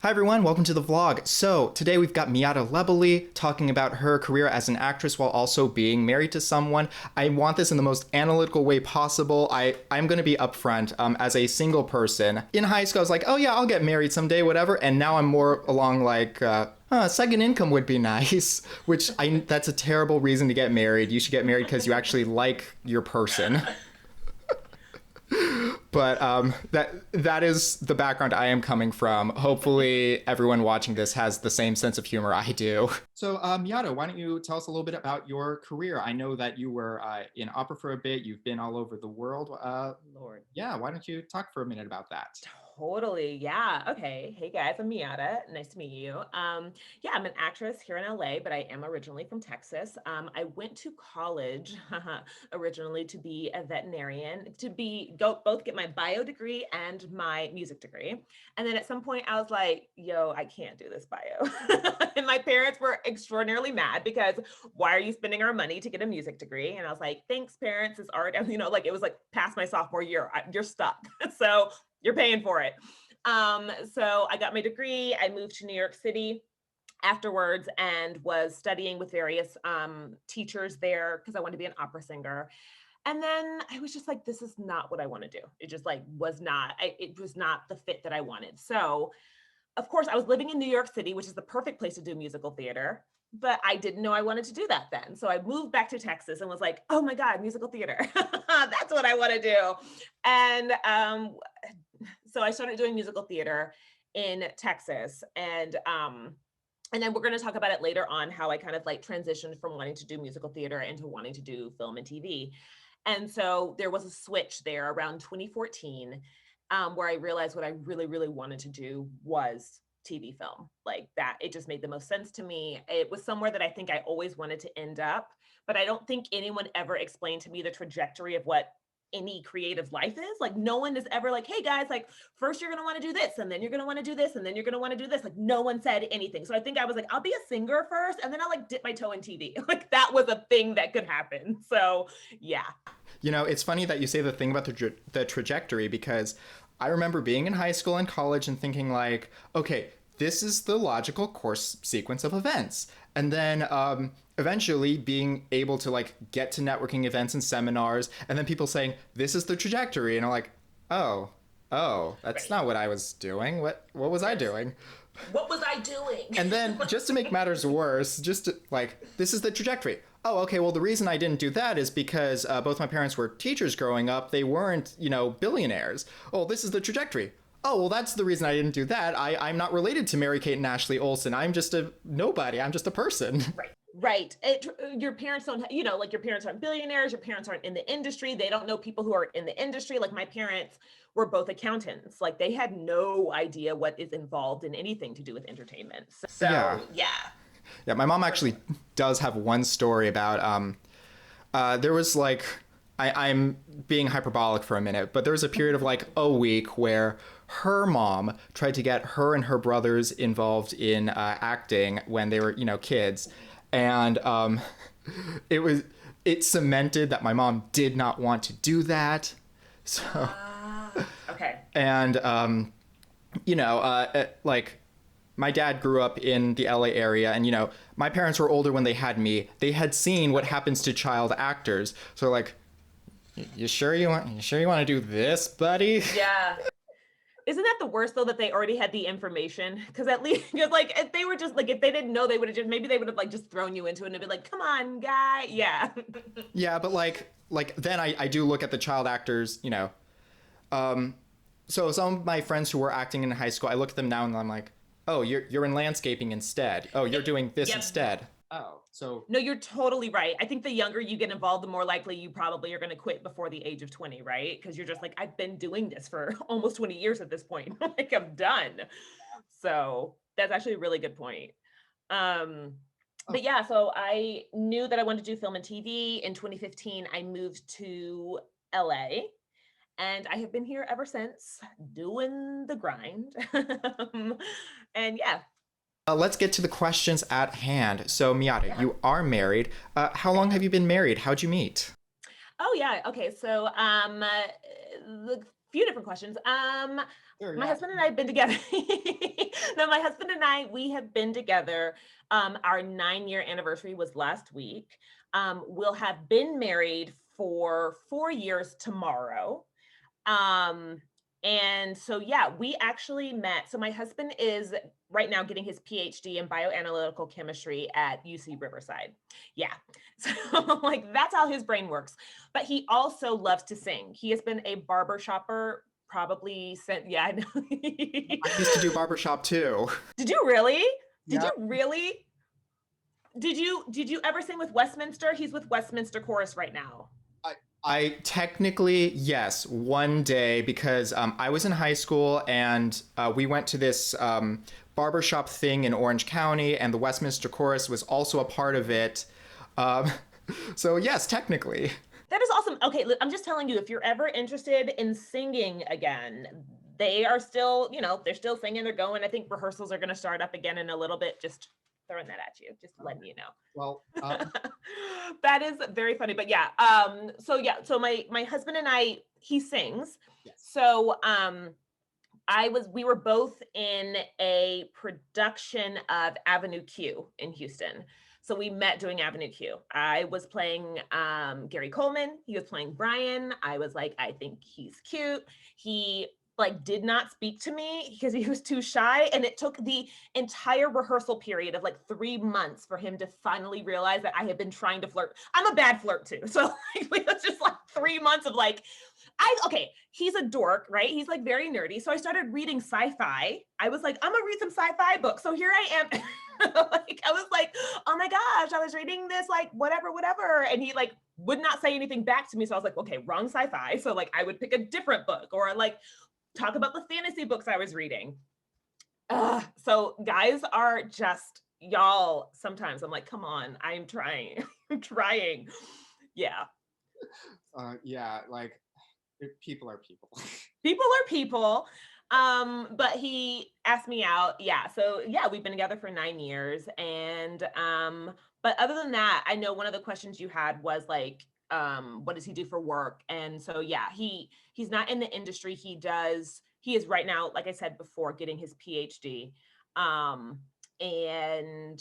Hi everyone, welcome to the vlog. So today we've got Miatta Lebile talking about her career as an actress while also being married to someone. I want this in the most analytical way possible. I'm going to be upfront. As a single person in high school, I was like, oh yeah, I'll get married someday, whatever. And now I'm more along like, second income would be nice, that's a terrible reason to get married. You should get married because you actually like your person. But that is the background I am coming from. Hopefully, everyone watching this has the same sense of humor I do. So, Miatta, why don't you tell us a little bit about your career? I know that you were in opera for a bit. You've been all over the world. Lord. Yeah, why don't you talk for a minute about that? Totally. Yeah. Okay. Hey guys, I'm Miatta. Nice to meet you. Yeah, I'm an actress here in LA, but I am originally from Texas. I went to college originally to be a veterinarian, go both get my bio degree and my music degree. And then at some point I was like, yo, I can't do this bio. And my parents were extraordinarily mad because why are you spending our money to get a music degree? And I was like, thanks, parents. It's already, like it was like past my sophomore year. You're stuck. So you're paying for it. So I got my degree. I moved to New York City afterwards and was studying with various teachers there because I wanted to be an opera singer. And then I was just like, this is not what I want to do. It just like it was not the fit that I wanted. So of course I was living in New York City, which is the perfect place to do musical theater. But I didn't know I wanted to do that then. So I moved back to Texas and was like, oh my God, musical theater. That's what I want to do. And so I started doing musical theater in Texas. And then we're going to talk about it later on how I kind of like transitioned from wanting to do musical theater into wanting to do film and TV. And so there was a switch there around 2014 where I realized what I really, really wanted to do was TV film. Like that, it just made the most sense to me. It was somewhere that I think I always wanted to end up, but I don't think anyone ever explained to me the trajectory of what any creative life is. Like no one is ever like, hey guys, like first you're going to want to do this and then you're going to want to do this and then you're going to want to do this. Like no one said anything. So I think I was like, I'll be a singer first and then I'll like dip my toe in TV. Like that was a thing that could happen. So yeah. You know, it's funny that you say the thing about the trajectory because I remember being in high school and college and thinking like, okay, this is the logical course sequence of events. And then eventually being able to like get to networking events and seminars and then people saying, this is the trajectory. And I'm like, oh, that's Right. not what I was doing. What was I doing? What was I doing? And then just to make matters worse, this is the trajectory. Oh, okay, well, the reason I didn't do that is because both my parents were teachers growing up. They weren't, billionaires. Oh, this is the trajectory. Oh, well, that's the reason I didn't do that. I'm not related to Mary Kate and Ashley Olsen. I'm just a nobody. I'm just a person. Right. Right. Your parents don't, like your parents aren't billionaires. Your parents aren't in the industry. They don't know people who are in the industry. Like my parents were both accountants. Like they had no idea what is involved in anything to do with entertainment. Yeah. So yeah. Yeah, my mom actually does have one story about there was like I'm being hyperbolic for a minute, but there was a period of like a week where her mom tried to get her and her brothers involved in acting when they were kids, and it cemented that my mom did not want to do that. So Okay. and like my dad grew up in the LA area and my parents were older when they had me. They had seen what happens to child actors. So like, you sure you want to do this, buddy? Yeah. Isn't that the worst though that they already had the information? Because at least because like if they were just like if they didn't know they would have just maybe they would have like just thrown you into it and be like, come on, guy. Yeah. Yeah, but like then I do look at the child actors. So some of my friends who were acting in high school, I look at them now and I'm like, oh, you're in landscaping instead. Oh, you're Yep. doing this Yep. instead. Oh, so No, you're totally right. I think the younger you get involved, the more likely you probably are going to quit before the age of 20, right? Because you're just like, I've been doing this for almost 20 years at this point. Like, I'm done. So that's actually a really good point. Um, oh, but yeah, so I knew that I wanted to do film and TV. In 2015, I moved to LA and I have been here ever since doing the grind. And yeah, let's get to the questions at hand. So Miata, yeah. you are married. How long have you been married? How'd you meet? Oh yeah. Okay. So the few different questions. Sure, My yeah. husband and I have been together. No, my husband and I, we have been together. Our 9-year anniversary was last week. We'll have been married for 4 years tomorrow. Um, and so, yeah, we actually met. So, my husband is right now getting his PhD in bioanalytical chemistry at UC Riverside. Yeah. So, like, that's how his brain works. But he also loves to sing. He has been a barber shopper probably since, yeah, I know. I used to do barbershop too. Did you really? Did Yeah. you really? Did you ever sing with Westminster? He's with Westminster Chorus right now. I technically, yes, one day because I was in high school and we went to this barbershop thing in Orange County, and the Westminster Chorus was also a part of it. Um, so, yes, technically. That is awesome. Okay, look, I'm just telling you, if you're ever interested in singing again, they are still, they're still singing, they're going. I think rehearsals are going to start up again in a little bit. Just throwing that at you, just letting you Well, know. That is very funny. But yeah, so my husband and I, he sings. yes. So we were both in a production of Avenue Q in Houston. So we met doing Avenue Q. I was playing Gary Coleman. He was playing Brian. I was like, I think he's cute. He like did not speak to me because he was too shy. And it took the entire rehearsal period of like 3 months for him to finally realize that I had been trying to flirt. I'm a bad flirt too. So like, it was just like 3 months of like, okay, he's a dork, right? He's like very nerdy. So I started reading sci-fi. I was like, I'm gonna read some sci-fi books. So here I am. Like, I was like, oh my gosh, I was reading this, like, whatever. And he like would not say anything back to me. So I was like, okay, wrong sci-fi. So like I would pick a different book or like talk about the fantasy books I was reading. So guys are just y'all. Sometimes I'm like, come on, I'm trying. I'm trying. Yeah. Yeah, like people are people. People are people. But he asked me out. Yeah. So yeah, we've been together for 9 years. And but other than that, I know one of the questions you had was like, what does he do for work? And so yeah, he's not in the industry. He is right now, like I said before, getting his PhD. And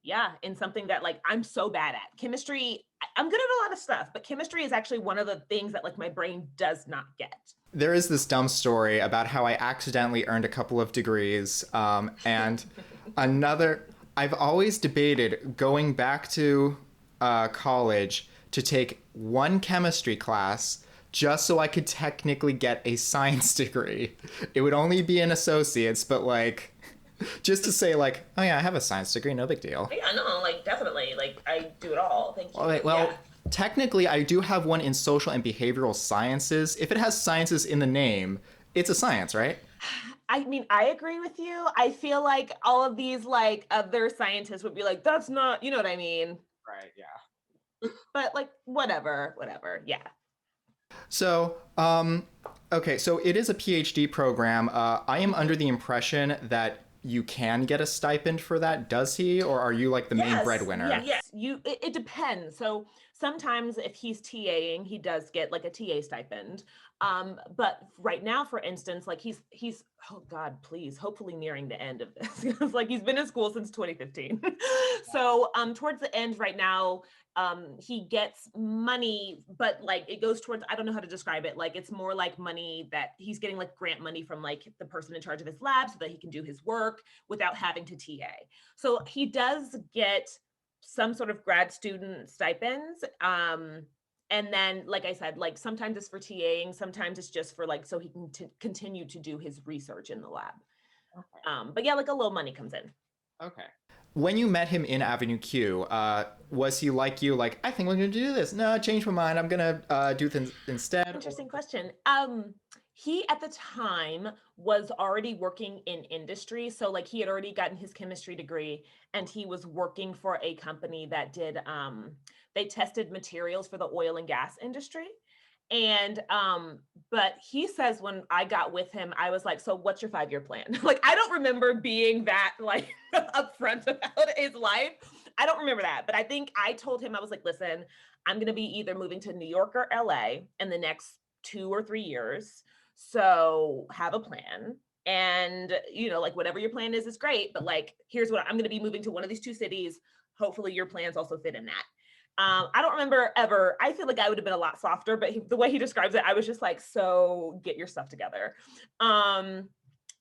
yeah, in something that like I'm so bad at. Chemistry, I'm good at a lot of stuff, but chemistry is actually one of the things that like my brain does not get. There is this dumb story about how I accidentally earned a couple of degrees. And another, I've always debated going back to college to take one chemistry class just so I could technically get a science degree. It would only be an associate's, but like, just to say like, oh yeah, I have a science degree, no big deal. Yeah, no, like definitely. Like I do it all. Thank you. All right, well, technically, I do have one in social and behavioral sciences. If it has sciences in the name, it's a science, right? I mean, I agree with you. I feel like all of these like other scientists would be like, that's not, you know what I mean? Right, yeah. But like whatever. Yeah. So, okay, so it is a PhD program. I am under the impression that you can get a stipend for that. Does he, or are you like the main breadwinner? Yes. It depends. So sometimes if he's TAing, he does get like a TA stipend. But right now, for instance, like he's oh God, please, hopefully nearing the end of this. It's like he's been in school since 2015. So towards the end right now, he gets money, but like it goes towards, I don't know how to describe it. Like it's more like money that he's getting like grant money from like the person in charge of his lab so that he can do his work without having to TA. So he does get some sort of grad student stipends. And then, like I said, like sometimes it's for TAing, sometimes it's just for like so he can continue to do his research in the lab. Okay. But yeah, like a little money comes in. Okay. When you met him in Avenue Q, was he like you, like, I think we're going to do this? No, I changed my mind. I'm going to do things instead. Interesting question. He at the time was already working in industry. So like he had already gotten his chemistry degree and he was working for a company that did they tested materials for the oil and gas industry. And but he says when I got with him, I was like, so what's your 5-year plan? Like I don't remember being that like upfront about his life. I don't remember that, but I think I told him, I was like, listen, I'm gonna be either moving to New York or LA in the next 2 or 3 years, So have a plan. And, like whatever your plan is great. But like, here's what I'm going to be moving to one of these two cities. Hopefully your plans also fit in that. I don't remember ever. I feel like I would have been a lot softer, but the way he describes it, I was just like, so get your stuff together. Um,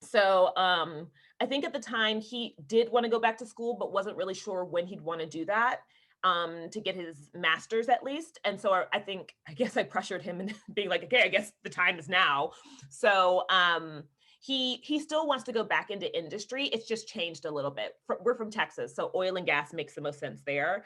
so I think at the time he did want to go back to school, but wasn't really sure when he'd want to do that to get his master's at least. And so I guess I pressured him and being like, okay, I guess the time is now. So he still wants to go back into industry. It's just changed a little bit. We're from Texas, so oil and gas makes the most sense there.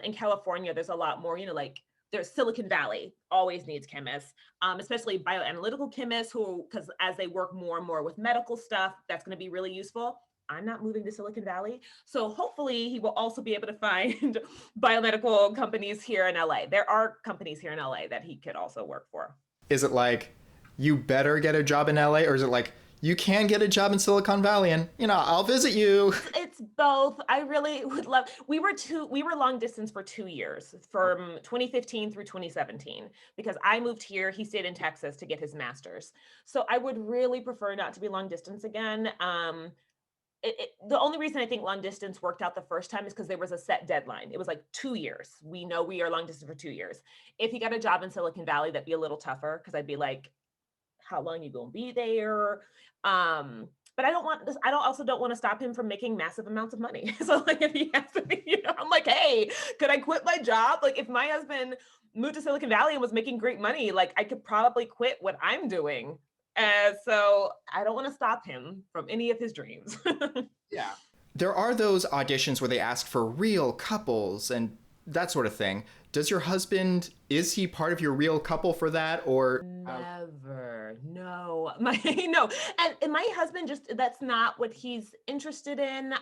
In California, there's a lot more, like there's Silicon Valley always needs chemists, especially bioanalytical chemists because as they work more and more with medical stuff, that's going to be really useful. I'm not moving to Silicon Valley. So hopefully he will also be able to find biomedical companies here in LA. There are companies here in LA that he could also work for. Is it like you better get a job in LA, or is it like you can get a job in Silicon Valley and I'll visit you? It's both. I really would love. We were long distance for 2 years, from 2015 through 2017, because I moved here. He stayed in Texas to get his master's. So I would really prefer not to be long distance again. The only reason I think long distance worked out the first time is because there was a set deadline. It was like 2 years. We know we are long distance for 2 years. If he got a job in Silicon Valley, that'd be a little tougher because I'd be like, how long you gonna be there? But I don't want this. I don't want to stop him from making massive amounts of money. So like if he has to be, I'm like, hey, could I quit my job? Like if my husband moved to Silicon Valley and was making great money, like I could probably quit what I'm doing. So I don't want to stop him from any of his dreams. Yeah. There are those auditions where they ask for real couples and that sort of thing. Does your husband, is he part of your real couple for that, or Never. No. No. And my husband just that's not what he's interested in.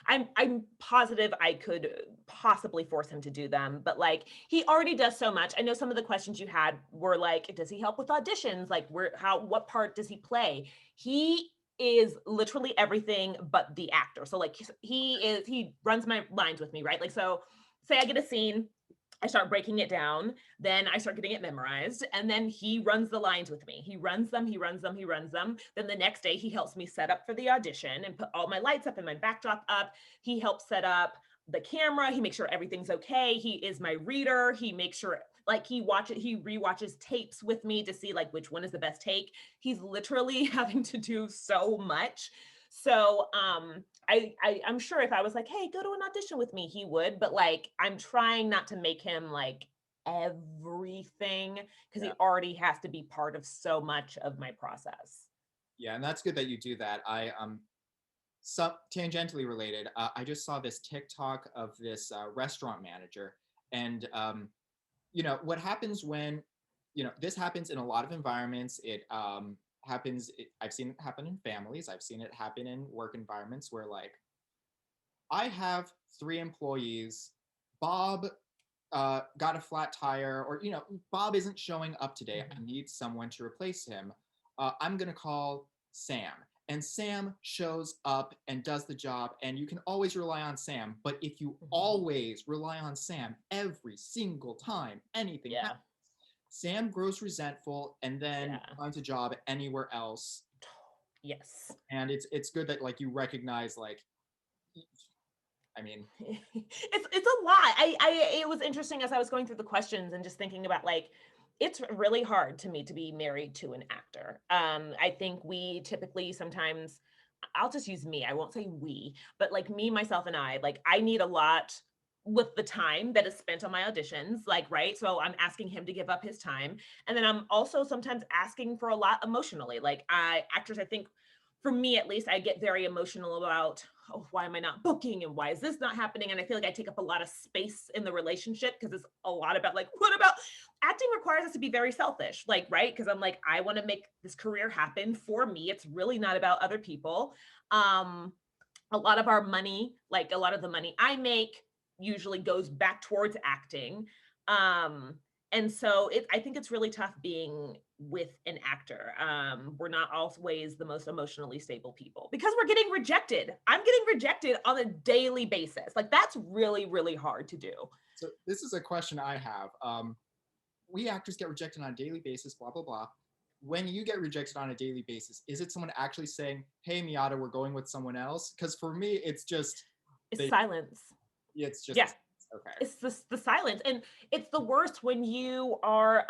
I'm positive I could possibly force him to do them, but like he already does so much. I know some of the questions you had were like, does he help with auditions? Like what part does he play? He is literally everything but the actor. So like he runs my lines with me, right? Like so say I get a scene, I start breaking it down, then I start getting it memorized, and then he runs the lines with me. He runs them, he runs them, he runs them. Then the next day he helps me set up for the audition and put all my lights up and my backdrop up. He helps set up the camera, he makes sure everything's okay. He is my reader. He makes sure like he rewatches tapes with me to see like which one is the best take. He's literally having to do so much. So I'm sure if I was like, hey, go to an audition with me, he would, but like I'm trying not to make him like everything because he Yeah. already has to be part of so much of my process. Yeah, and that's good that you do that. I some tangentially related. I just saw this TikTok of this restaurant manager, and what happens when, this happens in a lot of environments. It happens. I've seen it happen in families. I've seen it happen in work environments where like I have 3 employees. Bob got a flat tire, or Bob isn't showing up today. I need someone to replace him. I'm gonna call Sam, and Sam shows up and does the job, and you can always rely on Sam. But if you always rely on Sam every single time anything Yeah. happens, Sam grows resentful and then Yeah. finds a job anywhere else. Yes. And it's good that like you recognize like, I mean, It's a lot. It was interesting as I was going through the questions and just thinking about like it's really hard to me to be married to an actor. I think we typically sometimes I'll just use me. I won't say we, but like me, myself, and I, like I need a lot with the time that is spent on my auditions, like, right? So I'm asking him to give up his time. And then I'm also sometimes asking for a lot emotionally. Like actors, I think for me at least, I get very emotional about, oh, why am I not booking and why is this not happening? And I feel like I take up a lot of space in the relationship because it's a lot about like, what about acting requires us to be very selfish, like, right? Because I'm like, I want to make this career happen for me. It's really not about other people. A lot of our money, like a lot of the money I make usually goes back towards acting. Um, and so I think it's really tough being with an actor. We're not always the most emotionally stable people because we're getting rejected. I'm getting rejected on a daily basis. Like that's really, really hard to do. so this is a question I have. We actors get rejected on a daily basis, blah blah blah. when you get rejected on a daily basis, is it someone actually saying, "Hey, Miatta, we're going with someone else"? Because for me, it's just It's silence. it's just Yeah. okay. It's the silence. And it's the worst when you are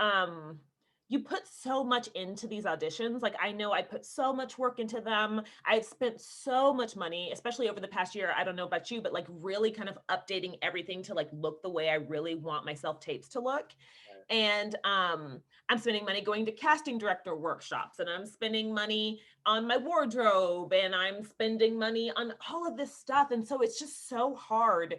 you put so much into these auditions. Like I know I put so much work into them. I've spent so much money, especially over the past year. I don't know about you, but like really kind of updating everything to like look the way I really want my self tapes to look. Right. And I'm spending money going to casting director workshops, and I'm spending money on my wardrobe, and I'm spending money on all of this stuff. And so it's just so hard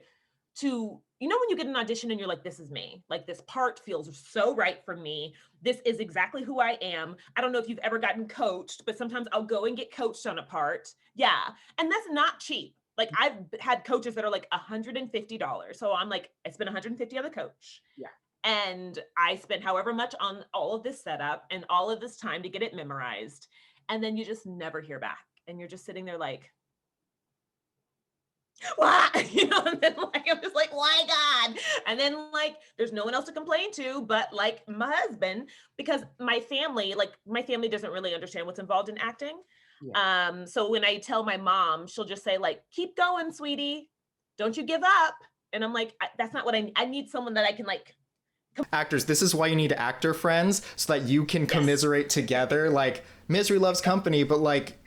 to, you know, when you get an audition and you're like, this is me, like this part feels so right for me, this is exactly who I am. I don't know if you've ever gotten coached, but sometimes I'll go and get coached on a part. Yeah. And that's not cheap. Like I've had coaches that are like $150, so I'm like, I spent $150 on the coach, Yeah. and I spent however much on all of this setup and all of this time to get it memorized, and then you just never hear back, and you're just sitting there like, why? You know, and then like I'm just like, why God? And then like there's no one else to complain to but like my husband, because my family doesn't really understand what's involved in acting. Yeah. So when I tell my mom, she'll just say, like, keep going, sweetie. Don't you give up. And I'm like, that's not what I need someone that I can like. Actors, this is why you need actor friends, so that you can commiserate together. Like, misery loves company, but like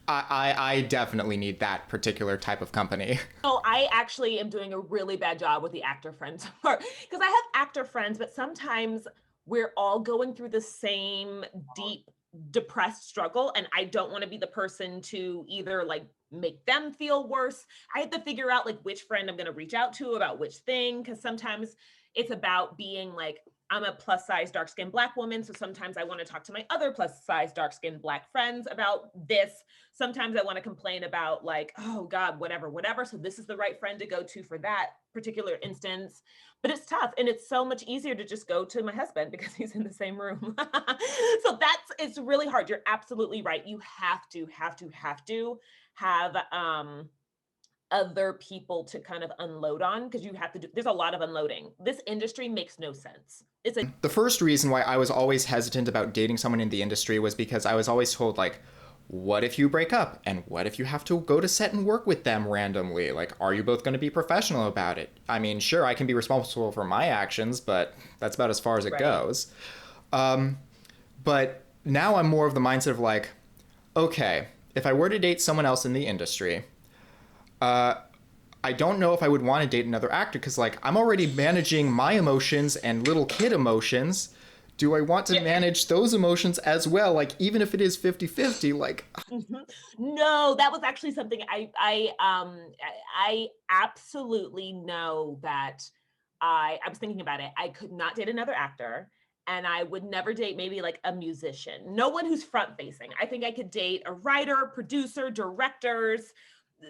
I definitely need that particular type of company. Oh, I actually am doing a really bad job with the actor friends part, because I have actor friends, but sometimes we're all going through the same deep, depressed struggle. And I don't want to be the person to either like make them feel worse. I have to figure out like which friend I'm going to reach out to about which thing. Because sometimes it's about being like, I'm a plus size dark skinned Black woman. So sometimes I want to talk to my other plus size dark skinned Black friends about this. Sometimes I want to complain about like, oh God, whatever, whatever. So this is the right friend to go to for that particular instance. But it's tough. And it's so much easier to just go to my husband because he's in the same room. So it's really hard. You're absolutely right. You have other people to kind of unload on, because you have to do, there's a lot of unloading. This industry makes no sense. It's a The first reason why I was always hesitant about dating someone in the industry was because I was always told, like, what if you break up? And what if you have to go to set and work with them randomly? Like, are you both going to be professional about it? I mean, sure, I can be responsible for my actions, but that's about as far as it Right. goes. But now I'm more of the mindset of like, okay, if I were to date someone else in the industry, I don't know if I would want to date another actor, because like I'm already managing my emotions and little kid emotions. Do I want to manage those emotions as well? Like, even if it is 50-50, like, No, that was actually something I absolutely know that I was thinking about it. I could not date another actor, and I would never date maybe like a musician. No one who's front facing. I think I could date a writer, producer, directors,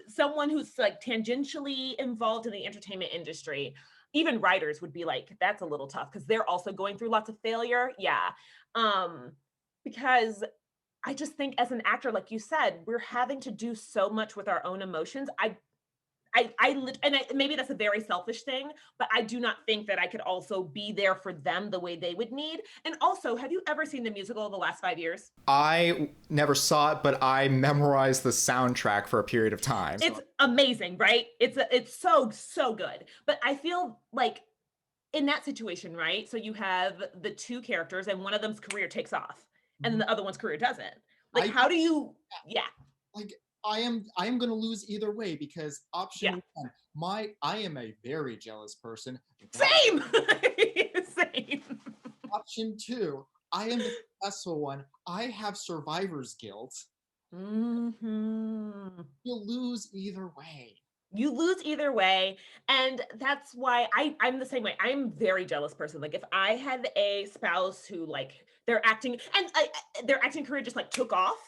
someone who's like tangentially involved in the entertainment industry. Even writers would be like, that's a little tough because they're also going through lots of failure. Yeah. Um, because I just think as an actor, like you said, we're having to do so much with our own emotions. Maybe that's a very selfish thing, but I do not think that I could also be there for them the way they would need. And also, have you ever seen the musical of the last 5 years? I never saw it, but I memorized the soundtrack for a period of time. It's amazing, right? It's so good. But I feel like in that situation, right? So you have the two characters, and one of them's career takes off, and then the other one's career doesn't. Like, I how do you? Yeah, like I am gonna lose either way, because yeah. option one, I am a very jealous person. Same, same. Option two, I am the successful one. I have survivor's guilt. Hmm. You'll lose either way. You lose either way, and that's why I'm the same way. I'm a very jealous person. Like if I had a spouse who like their acting career just like took off,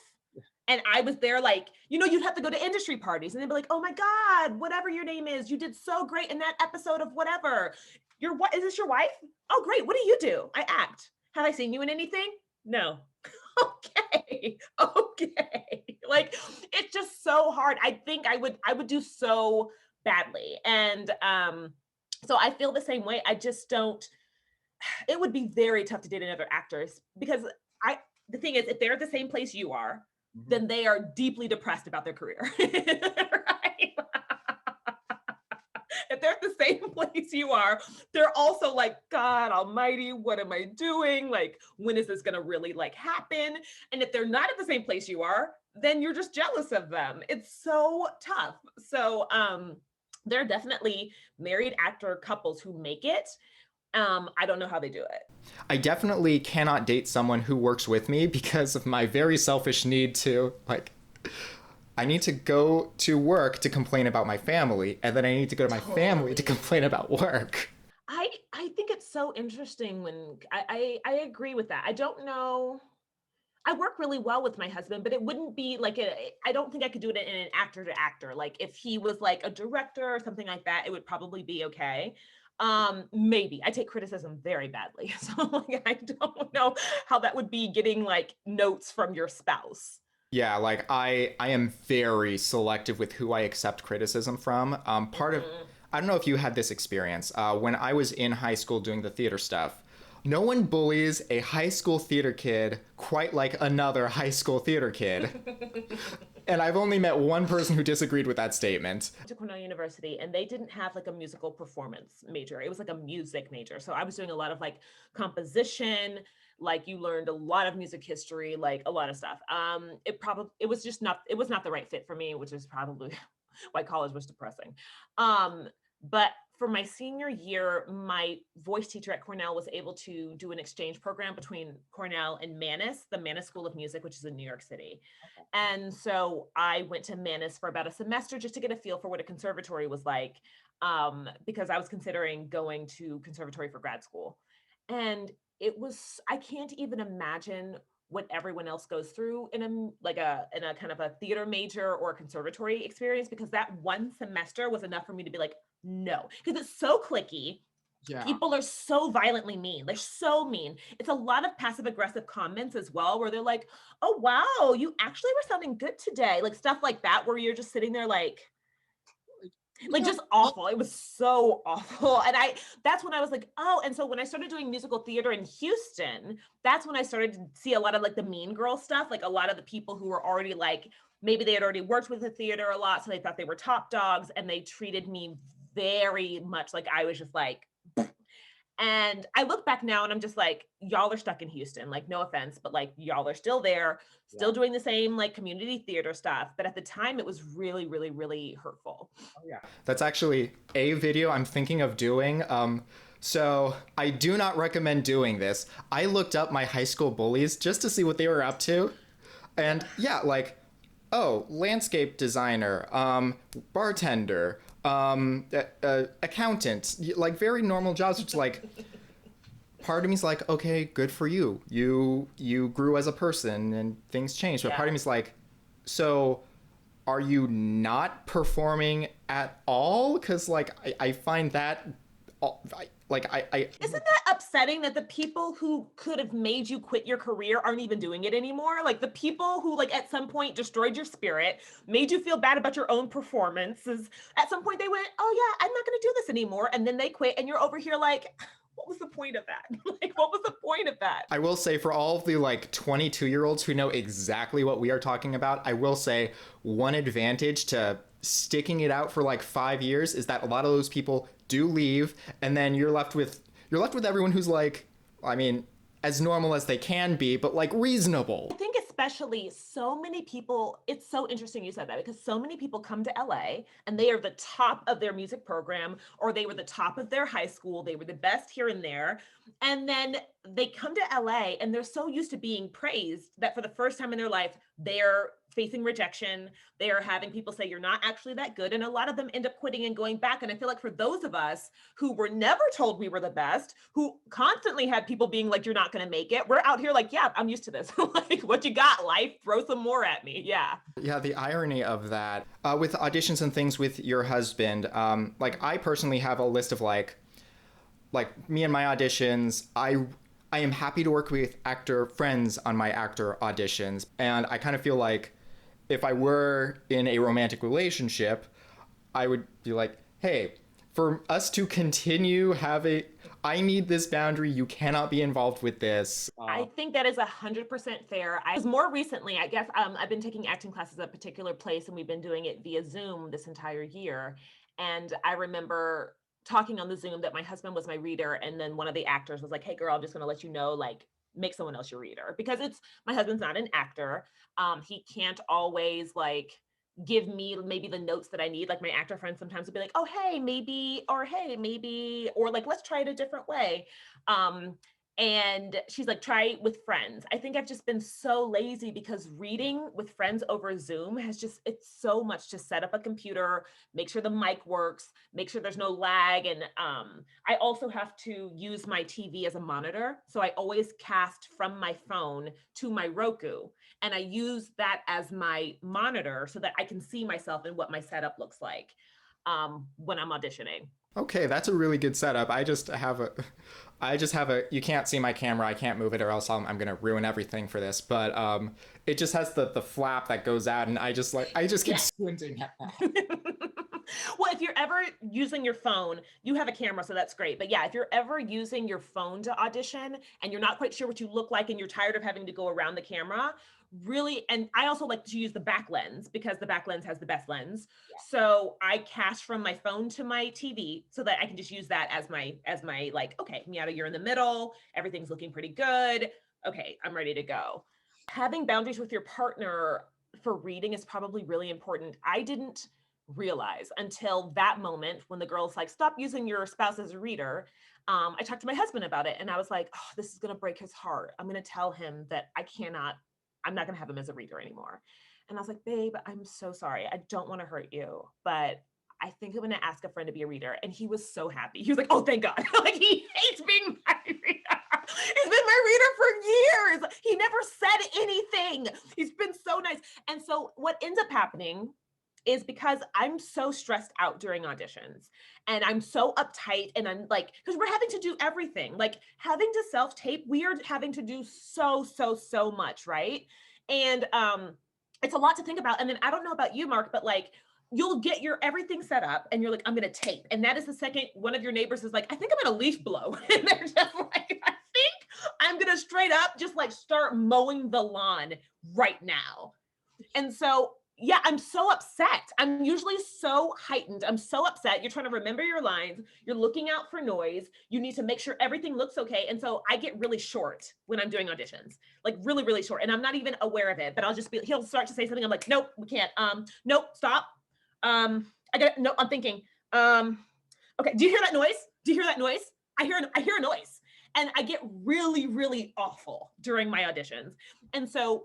and I was there, like, you know, you'd have to go to industry parties and they'd be like, oh my God, whatever your name is, you did so great in that episode of whatever. Your what is this your wife? Oh great, what do you do? I act. Have I seen you in anything? No. Okay. Okay. Like it's just so hard. I think I would do so badly. And so I feel the same way. I just don't, it would be very tough to date another actress because I the thing is, if they're at the same place you are, Mhm. then they are deeply depressed about their career. Right? If they're at the same place you are, they're also like, God almighty, what am I doing? Like, when is this gonna really like happen? And if they're not at the same place you are, then you're just jealous of them. It's so tough. So there are definitely married actor couples who make it. I don't know how they do it. I definitely cannot date someone who works with me because of my very selfish need to, like, I need to go to work to complain about my family, and then I need to go to my family to Totally. complain about work. I think it's so interesting when I agree with that. I don't know. I work really well with my husband, but it wouldn't be like I don't think I could do it in an actor to actor. Like if he was like a director or something like that, it would probably be okay. Maybe. I take criticism very badly. So like I don't know how that would be getting like notes from your spouse. Yeah, like I am very selective with who I accept criticism from. Part of Mhm. I don't know if you had this experience when I was in high school doing the theater stuff. No one bullies a high school theater kid quite like another high school theater kid. And I've only met one person who disagreed with that statement. To Cornell University and they didn't have like a musical performance major. It was like a music major. So I was doing a lot of like composition, like you learned a lot of music history, like a lot of stuff. It was just not it was not the right fit for me, which is probably why college was depressing. But for my senior year, my voice teacher at Cornell was able to do an exchange program between Cornell and Mannes, the Mannes School of Music, which is in New York City. And so I went to Mannes for about a semester just to get a feel for what a conservatory was like, because I was considering going to conservatory for grad school. And it was, I can't even imagine what everyone else goes through in a kind of a theater major or a conservatory experience because that one semester was enough for me to be like, no, because it's so clicky. Yeah. People are so violently mean. They're so mean. It's a lot of passive aggressive comments as well, where they're like, oh, wow, you actually were sounding good today. Like stuff like that, where you're just sitting there like Yeah. just awful. It was so awful. And that's when I was like, oh, and so when I started doing musical theater in Houston, that's when I started to see a lot of like the mean girl stuff, like a lot of the people who were already like, maybe they had already worked with the theater a lot, so they thought they were top dogs and they treated me very much like I was just like, and I look back now and I'm just like, y'all are stuck in Houston. Like, no offense, but like, y'all are still there, Yeah. still doing the same like community theater stuff. But at the time, it was really, really, really hurtful. Oh yeah. That's actually a video I'm thinking of doing. So I do not recommend doing this. I looked up my high school bullies just to see what they were up to. And yeah, like, oh, landscape designer, bartender, accountant, like very normal jobs, which like part of me's like, okay, good for you. You grew as a person and things changed. But part of Yeah. me's like, so are you not performing at all? Because like I find that I Isn't that upsetting that the people who could have made you quit your career aren't even doing it anymore? Like the people who like at some point destroyed your spirit, made you feel bad about your own performances. At some point they went, "Oh yeah, I'm not going to do this anymore." And then they quit and you're over here like, what was the point of that? Like what was the point of that? I will say for all of the like 22-year-olds who know exactly what we are talking about, I will say one advantage to sticking it out for like 5 years is that a lot of those people do leave, and then you're left with everyone who's like, I mean, as normal as they can be, but like I reasonable. think especially so many people, it's so interesting you said that because so many people come to LA and they are the top of their music program or they were the top of their high school, they were the best here and there. And then they come to LA and they're so used to being praised that for the first time in their life, they're facing rejection. They are having people say you're not actually that good. And a lot of them end up quitting and going back. And I feel like for those of us who were never told we were the best, who constantly had people being like, you're not going to make it. We're out here like, yeah, I'm used to this. Like, what you got, life? Throw some more at me. Yeah. Yeah, the irony of that with auditions and things with your husband, like I personally have a list of like me and my auditions. I am happy to work with actor friends on my actor auditions, and I kind of feel like if I were in a romantic relationship, I would be like, hey, for us to continue having, I need this boundary. You cannot be involved with this. I think that is 100% fair. I was more recently, I guess, I've been taking acting classes at a particular place, and we've been doing it via Zoom this entire year. And I remember talking on the Zoom that my husband was my reader, and then one of the actors was like, "Hey, girl, I'm just going to let you know, like, make someone else your reader," because it's my husband's not an actor. He can't always like give me maybe the notes that I need. Like my actor friends sometimes will be like, "Oh, hey, maybe," or "Hey, maybe," or like, "Let's try it a different way." Um, and she's like, "Try it with friends." I think I've just been so lazy because reading with friends over Zoom has just, it's so much to set up a computer, make sure the mic works, make sure there's no lag. And I also have to use my TV as a monitor. So I always cast from my phone to my Roku. And I use that as my monitor so that I can see myself and what my setup looks like when I'm auditioning. Okay, that's a really good setup. I just have a you can't see my camera. I can't move it or else I'm going to ruin everything for this. But it just has the flap that goes out and I just keep squinting at that. Well, if you're ever using your phone, you have a camera, so that's great. But yeah, if you're ever using your phone to audition and you're not quite sure what you look like and you're tired of having to go around the camera, really, and I also like to use the back lens because the back lens has the best lens. So I cast from my phone to my TV so that I can just use that as my like, okay, Miatta, you're in the middle, everything's looking pretty good. Okay, I'm ready to go. Having boundaries with your partner for reading is probably really important. I didn't realize until that moment when the girl's like, "Stop using your spouse as a reader." I talked to my husband about it and I was like, "Oh, this is going to break his heart. I'm going to tell him that I'm not going to have him as a reader anymore." And I was like, "Babe, I'm so sorry. I don't want to hurt you, but I think I'm going to ask a friend to be a reader." And he was so happy. He was like, "Oh, thank God." Like he hates being my reader. He's been my reader for years. He never said anything. He's been so nice. And so what ends up happening is because I'm so stressed out during auditions and I'm so uptight and I'm like, because we're having to do everything, like having to self tape, we are having to do so much, right? And it's a lot to think about. And then I don't know about you, Mark, but like you'll get your everything set up and you're like, "I'm gonna tape." And that is the second one of your neighbors is like, "I think I'm gonna leaf blow." And they're just like, "I think I'm gonna straight up just like start mowing the lawn right now." And so, yeah, I'm so upset. I'm usually so heightened. I'm so upset. You're trying to remember your lines. You're looking out for noise. You need to make sure everything looks okay. And so I get really short when I'm doing auditions, like really, really short. And I'm not even aware of it, but I'll just be, he'll start to say something. I'm like, "Nope, we can't. Nope, stop. I got, no, I'm thinking, okay, do you hear that noise? Do you hear that noise? I hear a noise." And I get really, really awful during my auditions. And so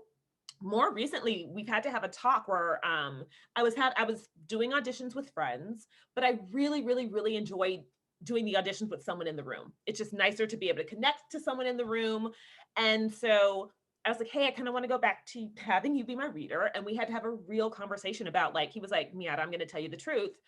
more recently we've had to have a talk where I was doing auditions with friends, but I really enjoyed doing the auditions with someone in the room. It's just nicer to be able to connect to someone in the room. And so I was like, "Hey, I kind of want to go back to having you be my reader." And we had to have a real conversation about, like, he was like, "Miatta, I'm going to tell you the truth.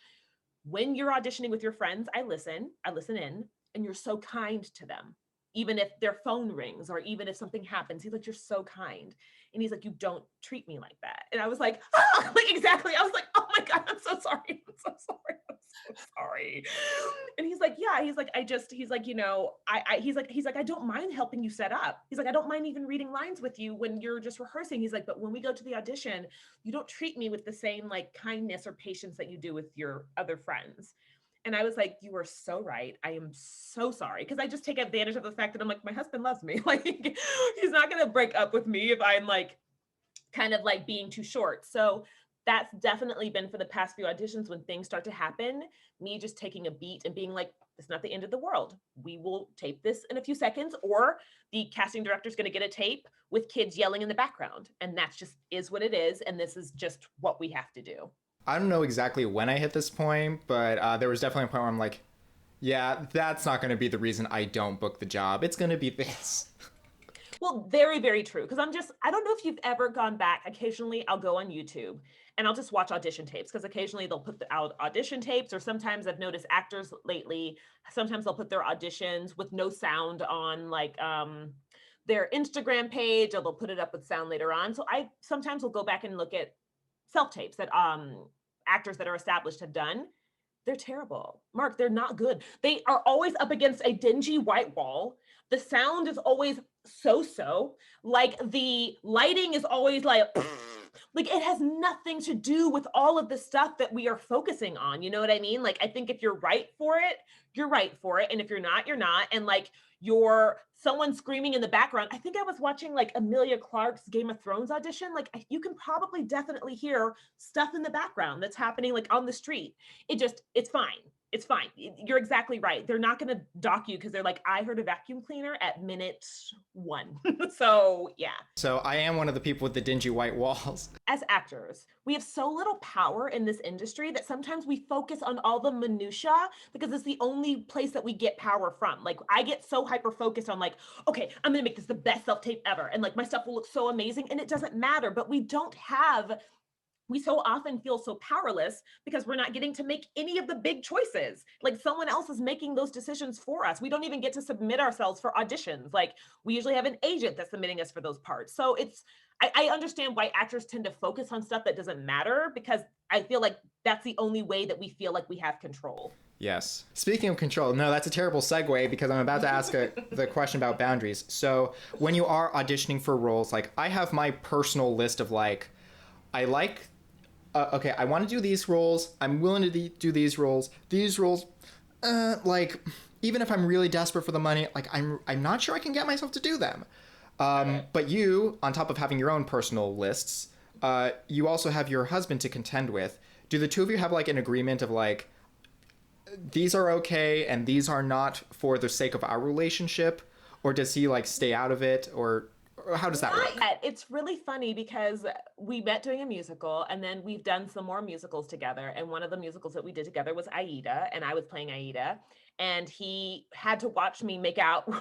When you're auditioning with your friends, I listen in, and you're so kind to them. Even if their phone rings or even if something happens, he's like, you're so kind." And he's like, "You don't treat me like that." And I was like, "Oh," like exactly. I was like, "Oh my God, I'm so sorry. I'm so sorry. I'm so sorry." And he's like, "Yeah," he's like, he's like, he's like, "I don't mind helping you set up." He's like, "I don't mind even reading lines with you when you're just rehearsing." He's like, "But when we go to the audition, you don't treat me with the same like kindness or patience that you do with your other friends." And I was like, "You are so right. I am so sorry." Because I just take advantage of the fact that I'm like, my husband loves me. Like, he's not going to break up with me if I'm like kind of like being too short. So that's definitely been for the past few auditions when things start to happen, me just taking a beat and being like, "It's not the end of the world. We will tape this in a few seconds," or the casting director is going to get a tape with kids yelling in the background. And that's just is what it is. And this is just what we have to do. I don't know exactly when I hit this point, but there was definitely a point where I'm like, yeah, that's not going to be the reason I don't book the job. It's going to be this. Well, very true. Because I don't know if you've ever gone back. Occasionally, I'll go on YouTube and I'll just watch audition tapes because occasionally they'll put out audition tapes, or sometimes I've noticed actors lately, sometimes they'll put their auditions with no sound on like their Instagram page, or they'll put it up with sound later on. So I sometimes will go back and look at self tapes that actors that are established have done. They're terrible. Mark, they're not good. They are always up against a dingy white wall. The sound is always so. Like the lighting is always like like it has nothing to do with all of the stuff that we are focusing on. You know what I mean? Like I think if you're right for it, you're right for it. And if you're not, you're not. And like you're someone screaming in the background. I think I was watching like Emilia Clarke's Game of Thrones audition. Like you can probably definitely hear stuff in the background that's happening like on the street. It's fine. It's fine. You're exactly right. They're not going to dock you because they're like, I heard a vacuum cleaner at minute 1. So yeah. So I am one of the people with the dingy white walls. As actors, we have so little power in this industry that sometimes we focus on all the minutia because it's the only place that we get power from. Like I get so hyper focused on like, okay, I'm going to make this the best self-tape ever. And like my stuff will look so amazing and it doesn't matter, but we so often feel so powerless because we're not getting to make any of the big choices. Like someone else is making those decisions for us. We don't even get to submit ourselves for auditions. Like we usually have an agent that's submitting us for those parts. So I understand why actors tend to focus on stuff that doesn't matter because I feel like that's the only way that we feel like we have control. Yes. Speaking of control, no, that's a terrible segue because I'm about to ask the question about boundaries. So when you are auditioning for roles, like I have my personal list of like, I like okay, I want to do these roles. I'm willing to do these roles. These roles, like, even if I'm really desperate for the money, like, I'm not sure I can get myself to do them. But you, on top of having your own personal lists, you also have your husband to contend with. Do the two of you have, like, an agreement of, like, these are okay and these are not for the sake of our relationship? Or does he, like, stay out of it? Or how does that work? It's really funny because we met doing a musical and then we've done some more musicals together. And one of the musicals that we did together was Aida, and I was playing Aida. And he had to watch me make out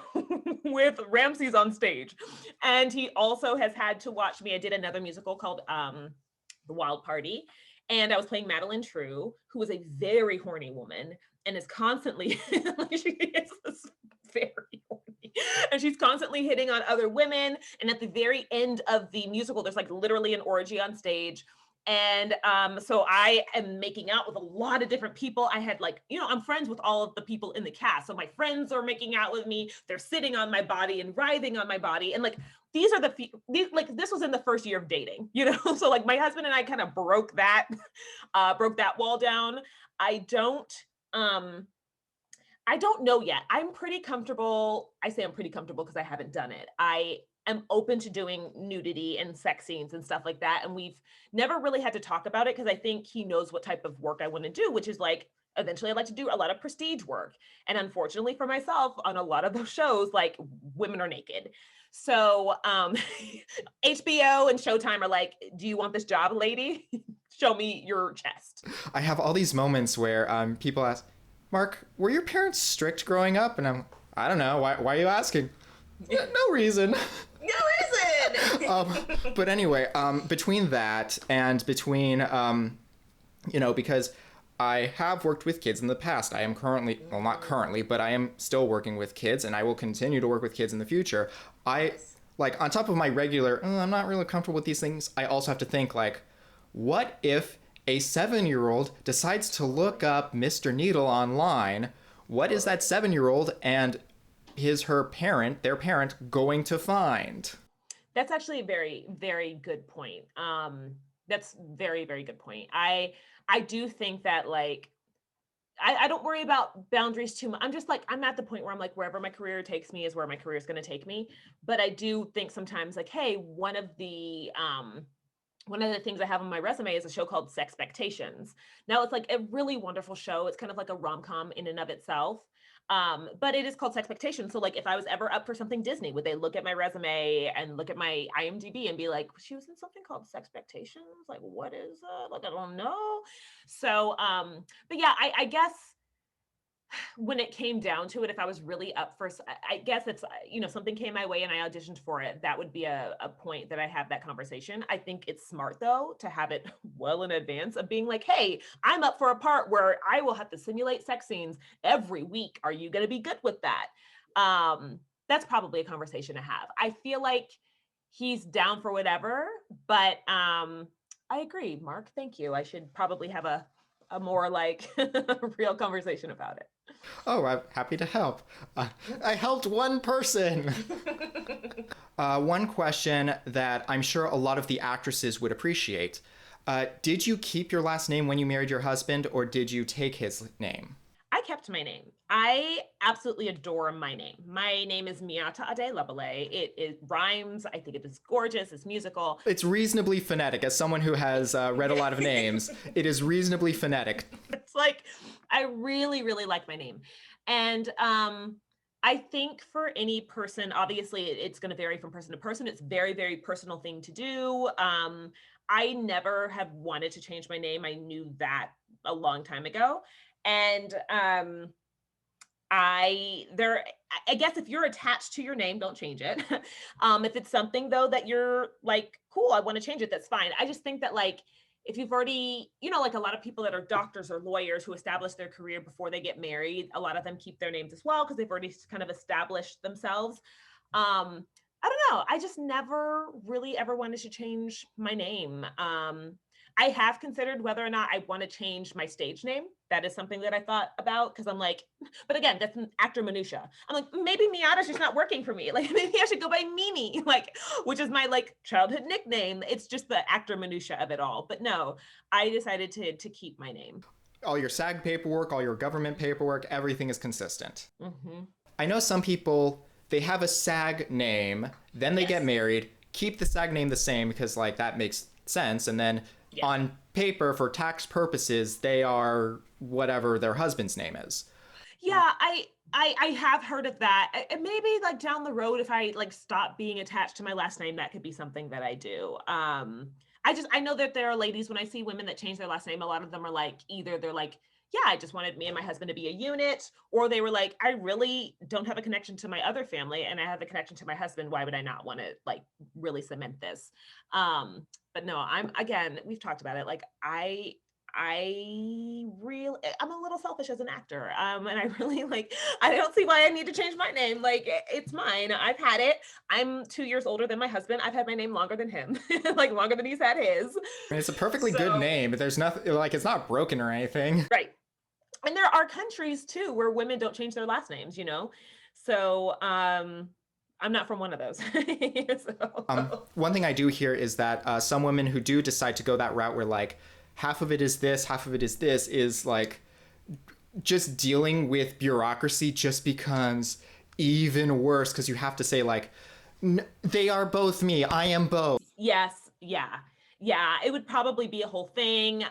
with Ramses on stage. And he also has had to watch me. I did another musical called The Wild Party. And I was playing Madeline True, who is a very horny woman and is constantly, like she is very horny. And she's constantly hitting on other women. And at the very end of the musical, there's like literally an orgy on stage. And so I am making out with a lot of different people. I had like, I'm friends with all of the people in the cast. So my friends are making out with me. They're sitting on my body and writhing on my body. And like, these are like, this was in the first year of dating, So like my husband and I kind of broke that wall down. I don't know yet. I'm pretty comfortable. I say I'm pretty comfortable because I haven't done it. I am open to doing nudity and sex scenes and stuff like that. And we've never really had to talk about it because I think he knows what type of work I want to do, which is like, eventually I'd like to do a lot of prestige work. And unfortunately for myself, on a lot of those shows, like women are naked. So HBO and Showtime are like, do you want this job, lady? Show me your chest. I have all these moments where people ask, Mark, were your parents strict growing up? And I don't know. Why are you asking? Yeah, no reason. No reason. But anyway, between that and between, because I have worked with kids in the past. I am currently, well, not currently, but I am still working with kids and I will continue to work with kids in the future. Like, on top of my regular, I'm not really comfortable with these things, I also have to think, like, what if a 7-year-old decides to look up Mr. Needle online? What is that 7-year-old and their parent going to find? That's actually a very, very good point. That's very, very good point. I do think that like, I don't worry about boundaries too much. I'm just like, I'm at the point where I'm like, wherever my career takes me is where my career is going to take me. But I do think sometimes like, hey, one of the things I have on my resume is a show called Sexpectations. Now it's like a really wonderful show. It's kind of like a rom-com in and of itself. But it is called Sexpectations. So like if I was ever up for something Disney, would they look at my resume and look at my IMDb and be like, she was in something called Sexpectations? Like, what is that? Like, I don't know. So, but yeah, I guess when it came down to it, if I was really up for, I guess it's, something came my way and I auditioned for it. That would be a point that I have that conversation. I think it's smart though, to have it well in advance of being like, hey, I'm up for a part where I will have to simulate sex scenes every week. Are you going to be good with that? That's probably a conversation to have. I feel like he's down for whatever, but I agree, Mark. Thank you. I should probably have a a more like real conversation about it. Oh, I'm happy to help. I helped one person. One question that I'm sure a lot of the actresses would appreciate. Did you keep your last name when you married your husband, or did you take his name? I kept my name. I absolutely adore my name. My name is Miatta Ade Lebile. It rhymes. I think it is gorgeous. It's musical. It's reasonably phonetic. As someone who has read a lot of names, it is reasonably phonetic. It's like, I really, really like my name. And I think for any person, obviously it's going to vary from person to person. It's very, very personal thing to do. I never have wanted to change my name. I knew that a long time ago. And I guess if you're attached to your name, don't change it. If it's something though that you're like, cool, I want to change it, that's fine. I just think that like if you've already, like a lot of people that are doctors or lawyers who establish their career before they get married, a lot of them keep their names as well because they've already kind of established themselves. I don't know. I just never really ever wanted to change my name. I have considered whether or not I want to change my stage name. That is something that I thought about because I'm like, but again, that's an actor minutia. I'm like, maybe Miatta's just not working for me. Like maybe I should go by Mimi, like, which is my like childhood nickname. It's just the actor minutia of it all. But no, I decided to keep my name. All your SAG paperwork, all your government paperwork, everything is consistent. Mm-hmm. I know some people, they have a SAG name, then they get married, keep the SAG name the same because like that makes sense, and then on paper for tax purposes they are whatever their husband's name is. Yeah, I have heard of that. Maybe like down the road, if I like stop being attached to my last name, that could be something that I do. I know that there are ladies, when I see women that change their last name, a lot of them are like, either they're like, yeah, I just wanted me and my husband to be a unit, or they were like, I really don't have a connection to my other family and I have a connection to my husband. Why would I not want to like really cement this? But no, again, we've talked about it. Like I'm a little selfish as an actor. And I really like, I don't see why I need to change my name. Like it's mine. I've had it. I'm 2 years older than my husband. I've had my name longer than him, like longer than he's had his. I mean, it's a perfectly good name, but there's nothing like, it's not broken or anything. Right. And there are countries too where women don't change their last names, So I'm not from one of those. One thing I do hear is that some women who do decide to go that route where like half of it is this, half of it is this, is like just dealing with bureaucracy just becomes even worse because you have to say like, they are both me, I am both. Yes. Yeah. It would probably be a whole thing.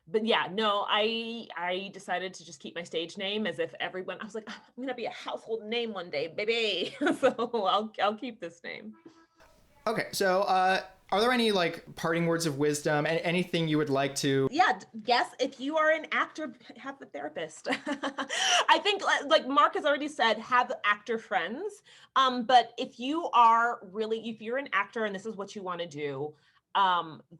But yeah, no, I decided to just keep my stage name as if everyone, I was like, I'm gonna be a household name one day, baby. So I'll keep this name. Okay, so are there any like parting words of wisdom, anything you would like to? Yeah, yes, if you are an actor, have a therapist. I think like Mark has already said, have actor friends. But if you're an actor and this is what you want to do,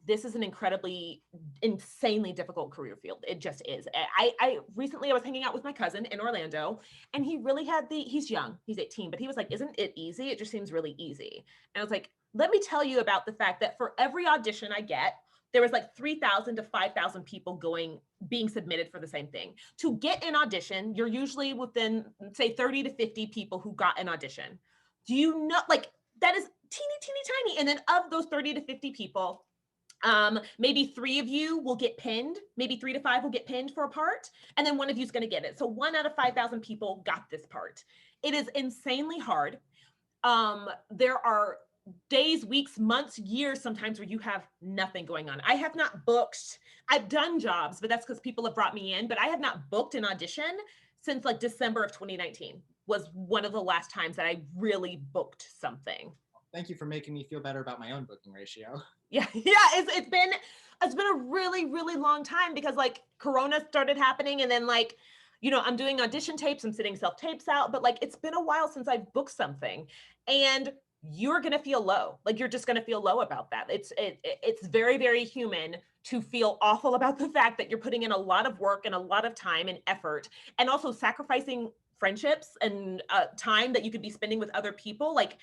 this is an incredibly, insanely difficult career field. It just is. I recently, I was hanging out with my cousin in Orlando and he really had he's young, he's 18, but he was like, isn't it easy? It just seems really easy. And I was like, let me tell you about the fact that for every audition I get, there was like 3,000 to 5,000 people being submitted for the same thing. To get an audition, you're usually within, say, 30 to 50 people who got an audition. Do you know, like, that is teeny tiny. And then of those 30 to 50 people, maybe 3 of you will get pinned, maybe 3 to 5 will get pinned for a part, and then 1 of you is going to get it. So 1 out of 5,000 people got this part. It is insanely hard. There are days, weeks, months, years sometimes where you have nothing going on. I have not booked, I've done jobs, but that's because people have brought me in, but I have not booked an audition since like December of 2019 was one of the last times that I really booked something. Thank you for making me feel better about my own booking ratio. Yeah, it's been a really, really long time because like Corona started happening and then like, I'm doing audition tapes, I'm sending self tapes out, but like it's been a while since I've booked something and you're going to feel low. Like you're just going to feel low about that. It's very, very human to feel awful about the fact that you're putting in a lot of work and a lot of time and effort and also sacrificing friendships and time that you could be spending with other people. Like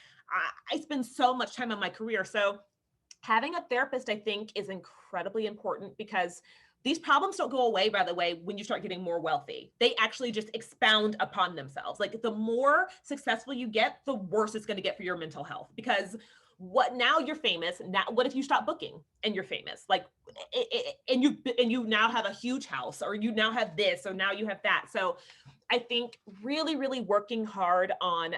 I spend so much time on my career. So having a therapist, I think, is incredibly important because these problems don't go away, by the way, when you start getting more wealthy. They actually just expound upon themselves. Like the more successful you get, the worse it's going to get for your mental health. Because what now you're famous. Now, what if you stop booking and you're famous? Like, and you now have a huge house, or you now have this, or now you have that. So I think really, really working hard on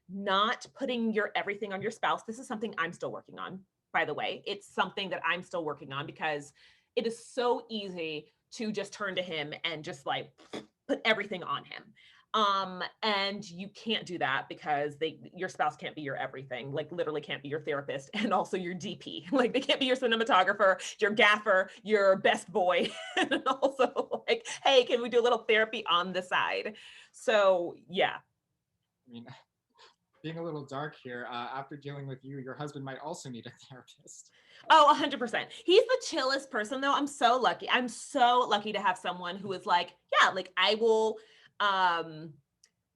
not putting your everything on your spouse. This is something I'm still working on, by the way. It's something that I'm still working on, because it is so easy to just turn to him and just like put everything on him. And you can't do that, because your spouse can't be your everything, like literally can't be your therapist and also your DP. Like they can't be your cinematographer, your gaffer, your best boy, and also like, hey, can we do a little therapy on the side? So yeah. I mean, being a little dark here, after dealing with you, your husband might also need a therapist. Oh, 100%. He's the chillest person though. I'm so lucky. I'm so lucky to have someone who is like, yeah, like I will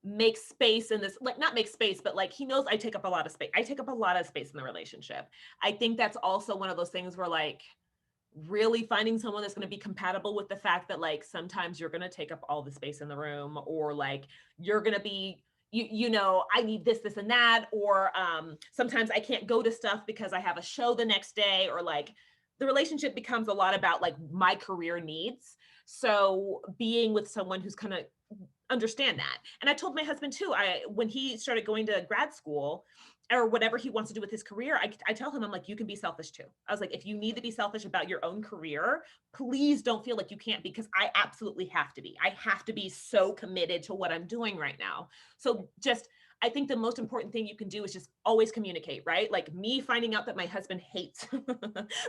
make space in this, like not make space, but like he knows I take up a lot of space. I take up a lot of space in the relationship. I think that's also one of those things where like really finding someone that's going to be compatible with the fact that like sometimes you're going to take up all the space in the room, or like you're going to be you know, I need this and that, or sometimes I can't go to stuff because I have a show the next day, or like the relationship becomes a lot about like my career needs. So being with someone who's kind of understand that. And I told my husband too, when he started going to grad school or whatever he wants to do with his career, I tell him, I'm like, you can be selfish too. I was like, if you need to be selfish about your own career, please don't feel like you can't be, because I absolutely have to be. I have to be so committed to what I'm doing right now. So just, I think the most important thing you can do is just always communicate, right? Like me finding out that my husband hates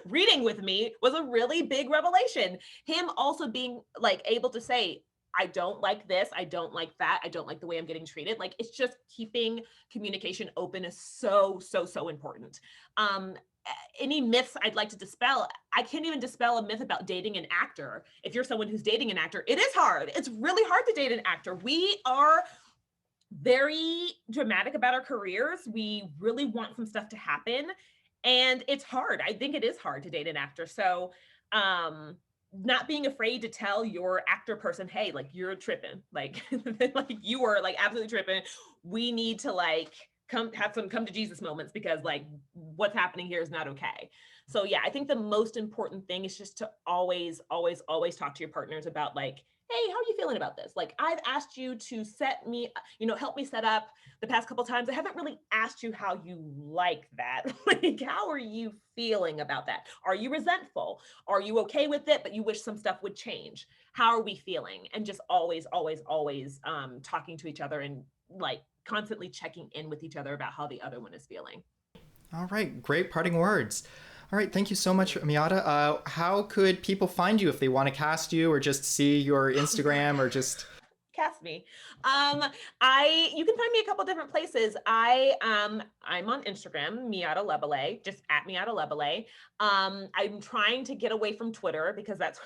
reading with me was a really big revelation. Him also being like able to say, I don't like this, I don't like that, I don't like the way I'm getting treated. Like it's just keeping communication open is so, so, so important. Any myths I'd like to dispel, I can't even dispel a myth about dating an actor. If you're someone who's dating an actor, it is hard. It's really hard to date an actor. We are very dramatic about our careers. We really want some stuff to happen. And it's hard. I think it is hard to date an actor. So not being afraid to tell your actor person, hey, like you're tripping, like like you are like absolutely tripping. We need to like come to Jesus moments, because like what's happening here is not okay. So yeah, I think the most important thing is just to always, always, always talk to your partners about like, hey, how are you feeling about this? Like I've asked you to set me, help me set up the past couple times. I haven't really asked you how you like that. Like, how are you feeling about that? Are you resentful? Are you okay with it, but you wish some stuff would change? How are we feeling? And just always, always, always talking to each other and like constantly checking in with each other about how the other one is feeling. All right, great parting words. All right, thank you so much, Miatta. How could people find you if they want to cast you, or just see your Instagram, or just cast me? You can find me a couple different places. I'm on Instagram, Miatta Lebile, just at Miatta Lebile. I'm trying to get away from Twitter, because that's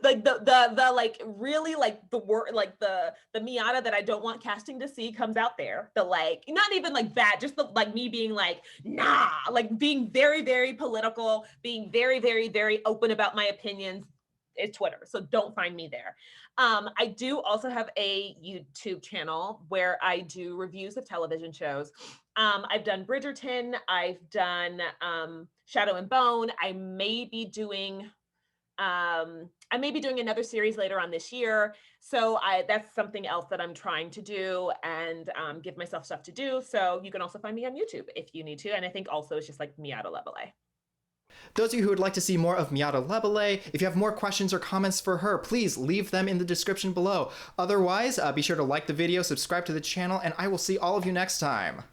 like the like really like the word, like the Miatta that I don't want casting to see comes out there. The like, not even like that, just the like me being like, nah, like being very, very political, being very, very, very open about my opinions is Twitter. So don't find me there. I do also have a YouTube channel where I do reviews of television shows. I've done Bridgerton. I've done Shadow and Bone. I may be doing another series later on this year. So that's something else that I'm trying to do and give myself stuff to do. So you can also find me on YouTube if you need to. And I think also it's just like Miatta Lebile. those of you who would like to see more of Miatta Lebile, if you have more questions or comments for her, please leave them in the description below. Otherwise, be sure to like the video, subscribe to the channel, and I will see all of you next time.